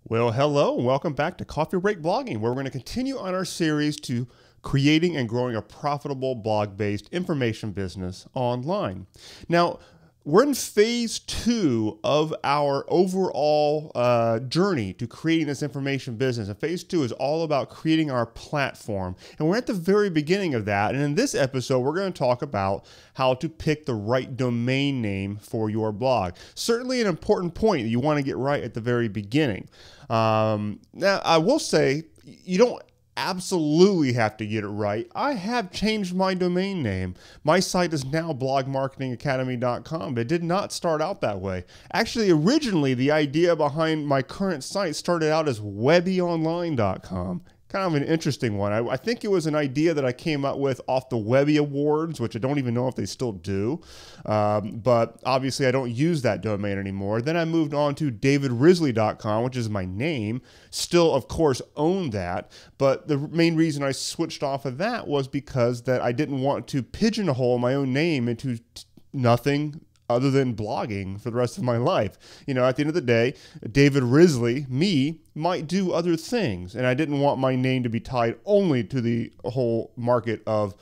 Well, hello, and welcome back to Coffee Break Blogging, where we're going to continue on our series to creating and growing a profitable blog-based information business online. Now, we're in phase 2 of our overall journey to creating this information business. And phase 2 is all about creating our platform. And we're at the very beginning of that. And in this episode, we're going to talk about how to pick the right domain name for your blog. Certainly an important point that you want to get right at the very beginning. Now, I will say, you don't absolutely have to get it right. I have changed my domain name. My site is now blogmarketingacademy.com, but it did not start out that way. Actually, originally, the idea behind my current site started out as webbyonline.com. Kind of an interesting one. I think it was an idea that I came up with off the Webby Awards, which I don't even know if they still do. But obviously I don't use that domain anymore. Then I moved on to davidrisley.com, which is my name. Still, of course, own that. But the main reason I switched off of that was because that I didn't want to pigeonhole my own name into nothing other than blogging for the rest of my life. You know, at the end of the day, David Risley, me, might do other things. And I didn't want my name to be tied only to the whole market of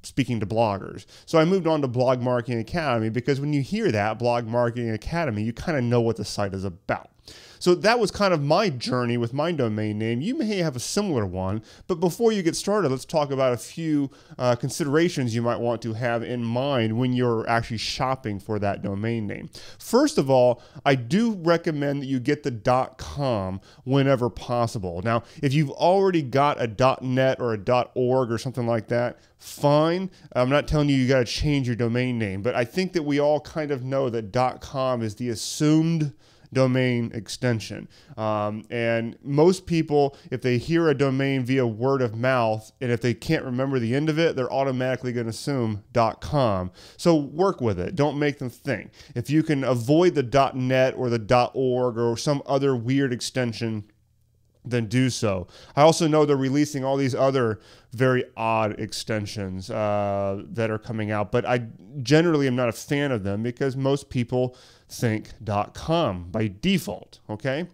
speaking to bloggers. So I moved on to Blog Marketing Academy because when you hear that, Blog Marketing Academy, you kind of know what the site is about. So that was kind of my journey with my domain name. You may have a similar one, but before you get started, let's talk about a few considerations you might want to have in mind when you're actually shopping for that domain name. First of all, I do recommend that you get the .com whenever possible. Now, if you've already got a .net or a .org or something like that, fine. I'm not telling you got to change your domain name, but I think that we all kind of know that .com is the assumed domain extension. And most people, if they hear a domain via word of mouth, and if they can't remember the end of it, they're automatically going to assume .com. So work with it. Don't make them think. If you can avoid the .net or the .org or some other weird extension, then do so. I also know they're releasing all these other very odd extensions that are coming out, but I generally am not a fan of them because most people think .com by default, okay?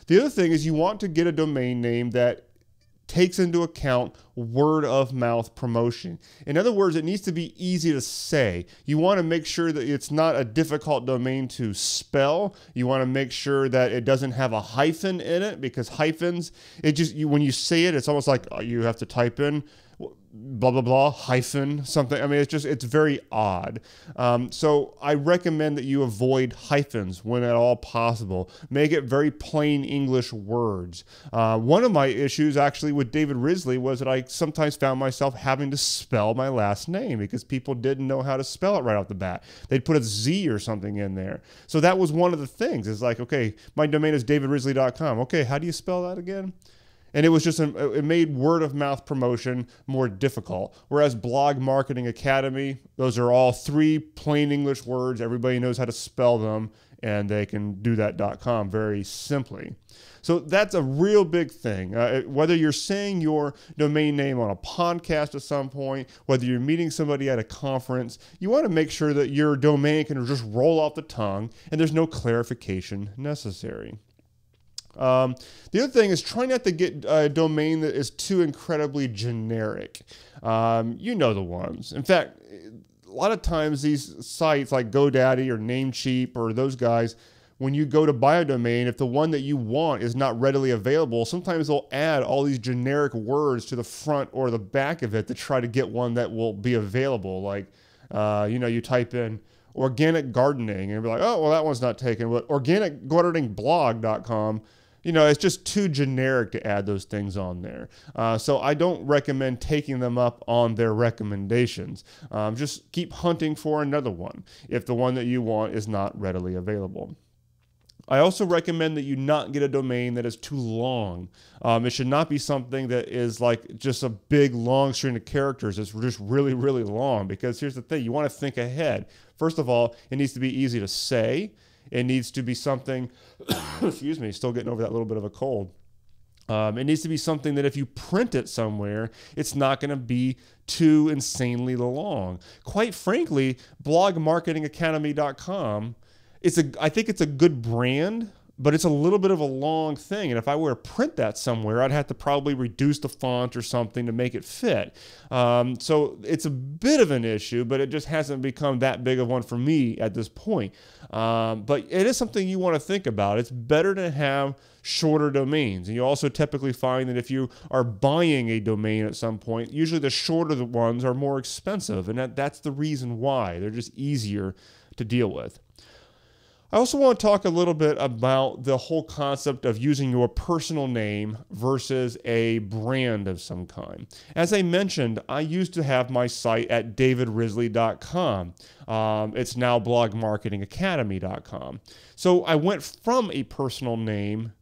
The other thing is you want to get a domain name that takes into account word of mouth promotion. In other words, it needs to be easy to say. You want to make sure that it's not a difficult domain to spell. You want to make sure that it doesn't have a hyphen in it, because hyphens, when you say it, it's almost like you have to type in blah, blah, blah, hyphen something. I mean, it's very odd. So I recommend that you avoid hyphens when at all possible. Make it very plain English words. One of my issues actually with David Risley was that I sometimes found myself having to spell my last name because people didn't know how to spell it right off the bat. They'd put a Z or something in there. So that was one of the things. It's like, okay, my domain is davidrisley.com. Okay, how do you spell that again? And it was just, it made word of mouth promotion more difficult. Whereas Blog Marketing Academy, those are all 3 plain English words. Everybody knows how to spell them, and they can do that .com very simply. So that's a real big thing. Whether you're saying your domain name on a podcast at some point, whether you're meeting somebody at a conference, you want to make sure that your domain can just roll off the tongue and there's no clarification necessary. The other thing is try not to get a domain that is too incredibly generic. You know the ones. In fact, a lot of times these sites like GoDaddy or Namecheap or those guys, when you go to buy a domain, if the one that you want is not readily available, sometimes they'll add all these generic words to the front or the back of it to try to get one that will be available. Like, you type in organic gardening and be like, oh, well, that one's not taken. But organicgardeningblog.com, it's just too generic to add those things on there. So I don't recommend taking them up on their recommendations. Just keep hunting for another one if the one that you want is not readily available. I also recommend that you not get a domain that is too long. It should not be something that is like just a big long string of characters. It's just really, really long, because here's the thing. You want to think ahead. First of all, it needs to be easy to say. It needs to be something, excuse me, still getting over that little bit of a cold. It needs to be something that if you print it somewhere, it's not going to be too insanely long. Quite frankly, blogmarketingacademy.com, I think it's a good brand, but it's a little bit of a long thing. And if I were to print that somewhere, I'd have to probably reduce the font or something to make it fit. So it's a bit of an issue, but it just hasn't become that big of one for me at this point. But it is something you want to think about. It's better to have shorter domains. And you also typically find that if you are buying a domain at some point, usually the shorter ones are more expensive. And that's the reason why. They're just easier to deal with. I also want to talk a little bit about the whole concept of using your personal name versus a brand of some kind. As I mentioned, I used to have my site at davidrisley.com. It's now blogmarketingacademy.com. So I went from a personal name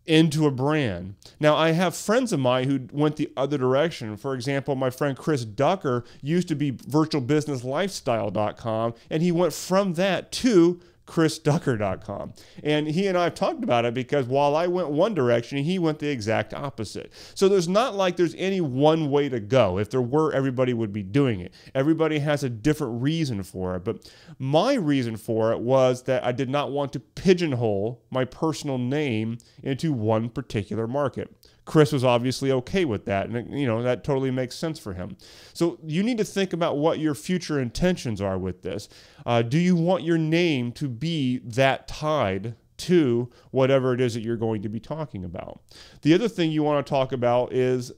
into a brand. Now, I have friends of mine who went the other direction. For example, my friend Chris Ducker used to be virtualbusinesslifestyle.com, and he went from that to chrisducker.com. And he and I have talked about it because while I went one direction, he went the exact opposite. So there's not like there's any one way to go. If there were, everybody would be doing it. Everybody has a different reason for it. But my reason for it was that I did not want to pigeonhole my personal name into one particular market. Chris was obviously okay with that, and that totally makes sense for him. So you need to think about what your future intentions are with this. Do you want your name to be that tied to whatever it is that you're going to be talking about? The other thing you want to talk about is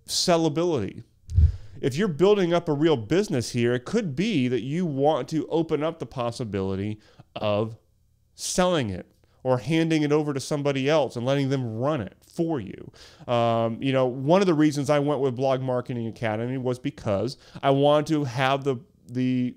sellability. If you're building up a real business here, it could be that you want to open up the possibility of selling it or handing it over to somebody else and letting them run it for you. One of the reasons I went with Blog Marketing Academy was because I wanted to have the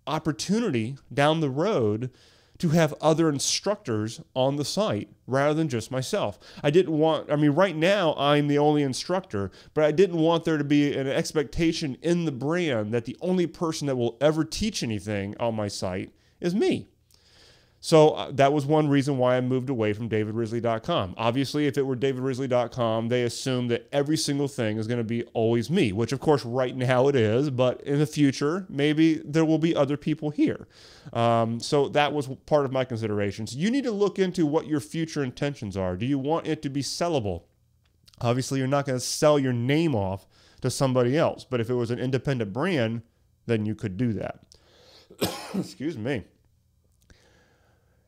opportunity down the road to have other instructors on the site rather than just myself. Right now I'm the only instructor, but I didn't want there to be an expectation in the brand that the only person that will ever teach anything on my site is me. So that was one reason why I moved away from davidrisley.com. Obviously, if it were davidrisley.com, they assume that every single thing is going to be always me, which of course right now it is, but in the future, maybe there will be other people here. So that was part of my considerations. You need to look into what your future intentions are. Do you want it to be sellable? Obviously, you're not going to sell your name off to somebody else, but if it was an independent brand, then you could do that. Excuse me.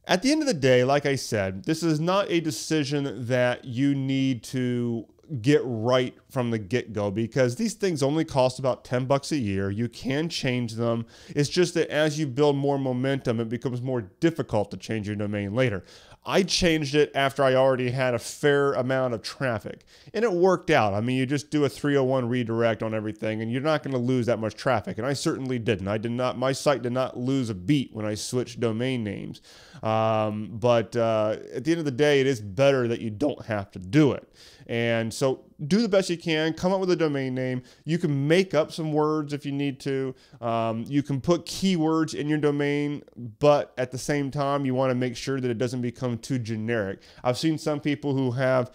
At the end of the day, like I said, this is not a decision that you need to get right from the get-go because these things only cost about $10 a year. You can change them. It's just that as you build more momentum, it becomes more difficult to change your domain later. I changed it after I already had a fair amount of traffic, and it worked out. I mean, you just do a 301 redirect on everything, and you're not going to lose that much traffic, and I certainly didn't. My site did not lose a beat when I switched domain names. But at the end of the day, it is better that you don't have to do it. And so do the best you can, come up with a domain name. You can make up some words if you need to. You can put keywords in your domain, but at the same time, you want to make sure that it doesn't become too generic. I've seen some people who have,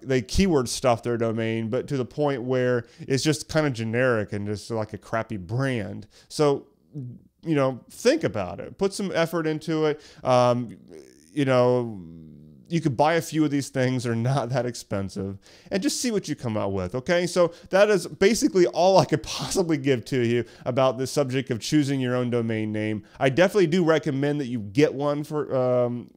they keyword stuff their domain, but to the point where it's just kind of generic and just like a crappy brand. So, think about it. Put some effort into it. You could buy a few of these things. They're not that expensive, and just see what you come out with. Okay. So that is basically all I could possibly give to you about the subject of choosing your own domain name. I definitely do recommend that you get one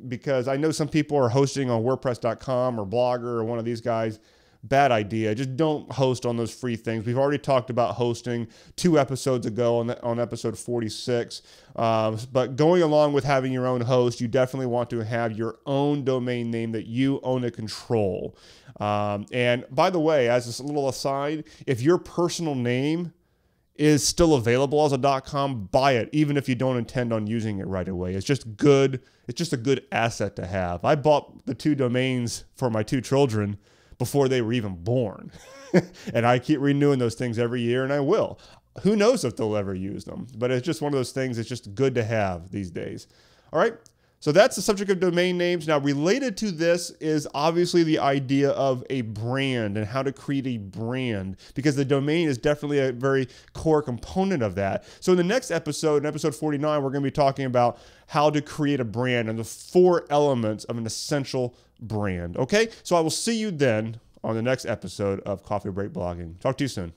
because I know some people are hosting on WordPress.com or Blogger or one of these guys. Bad idea. Just don't host on those free things. We've already talked about hosting 2 episodes ago on episode 46. But going along with having your own host, you definitely want to have your own domain name that you own and control. And by the way, as a little aside, if your personal name is still available as a .com, buy it, even if you don't intend on using it right away. It's just good. It's just a good asset to have. I bought the 2 domains for my 2 children before they were even born. And I keep renewing those things every year, and I will. Who knows if they'll ever use them, but it's just one of those things that's just good to have these days. All right. So that's the subject of domain names. Now, related to this is obviously the idea of a brand and how to create a brand, because the domain is definitely a very core component of that. So in the next episode, in episode 49, we're going to be talking about how to create a brand and the 4 elements of an essential brand. Okay, so I will see you then on the next episode of Coffee Break Blogging. Talk to you soon.